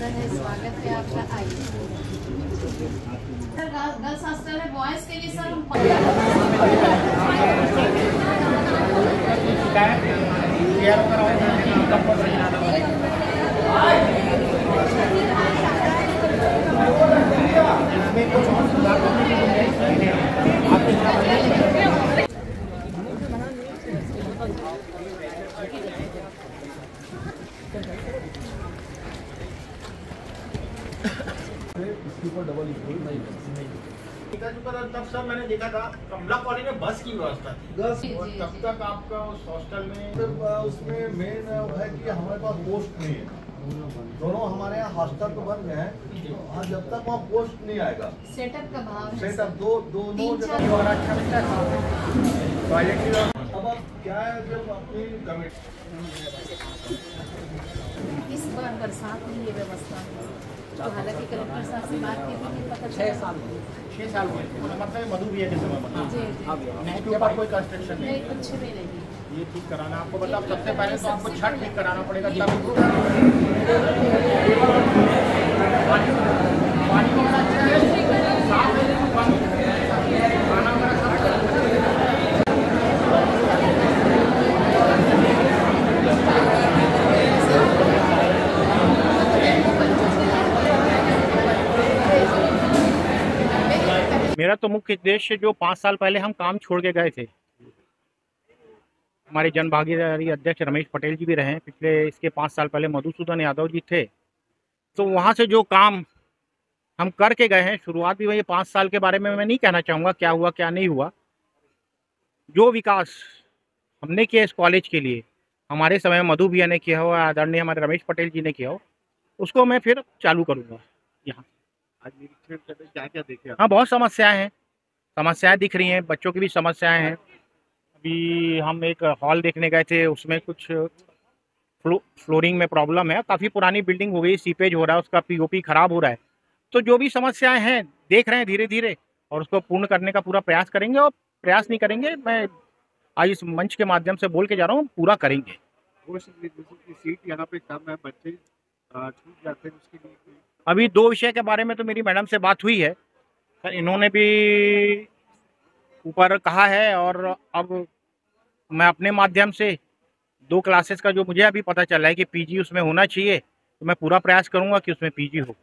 अंदर है, स्वागत है आपका। आइए सर, गर्ल्स हॉस्टल है, बॉयज के लिए सर इसके ऊपर डबल स्टोरी नहीं तब सर मैंने देखा था कमला कॉलेज में बस की व्यवस्था थी और तब तक आपका उस हॉस्टल में उसमें मेन है कि हमारे पास पोस्ट नहीं है। दोनों हमारे यहाँ हॉस्टल तो बन गए हैं और जब तक वहाँ पोस्ट नहीं आएगा सेटअप का भाव है। सेटअप दोनों अब क्या है जब अपनी इस बार बरसात में ये व्यवस्था है, तो हालांकि कलेक्टर साहब से बात की थी, पता 6 साल हुए मतलब मधु भी है के समय में जी उसके ऊपर कोई कंस्ट्रक्शन नहीं, नहीं कुछ भी नहीं। ये ठीक कराना आपको मतलब सबसे पहले तो आपको छत ठीक कराना पड़ेगा तब पानी को बड़ा अच्छा है, साफ है, पानी खाना वगैरह सब मेरा तो मुख्य उद्देश्य जो 5 साल पहले हम काम छोड़ के गए थे, हमारे जन भागीदारी अध्यक्ष रमेश पटेल जी भी रहे पिछले, इसके 5 साल पहले मधुसूदन यादव जी थे, तो वहाँ से जो काम हम करके गए हैं, शुरुआत भी वही 5 साल के बारे में मैं नहीं कहना चाहूँगा क्या हुआ क्या नहीं हुआ। जो विकास हमने किया इस कॉलेज के लिए, हमारे समय में मधु भैया ने किया हो, आदरणीय हमारे रमेश पटेल जी ने किया हो, उसको मैं फिर चालू करूँगा यहाँ। आज निरीक्षण करते क्या क्या देखे? हाँ, बहुत समस्याएं दिख रही हैं, बच्चों की भी समस्याएं हैं। अभी हम एक हॉल देखने गए थे, उसमें कुछ फ्लोरिंग में प्रॉब्लम है, काफ़ी पुरानी बिल्डिंग हो गई, सीपेज हो रहा है, उसका पीओपी खराब हो रहा है। तो जो भी समस्याएं हैं देख रहे हैं धीरे धीरे, और उसको पूर्ण करने का पूरा प्रयास करेंगे, और प्रयास नहीं करेंगे, मैं आज इस मंच के माध्यम से बोल के जा रहा हूँ, पूरा करेंगे। सीट यहाँ पे कम है, बच्चे छूट जाते हैं, उसके लिए अभी 2 विषय के बारे में तो मेरी मैडम से बात हुई है सर, इन्होंने भी ऊपर कहा है, और अब मैं अपने माध्यम से 2 क्लासेस का जो मुझे अभी पता चला है कि पीजी उसमें होना चाहिए, तो मैं पूरा प्रयास करूंगा कि उसमें पीजी हो।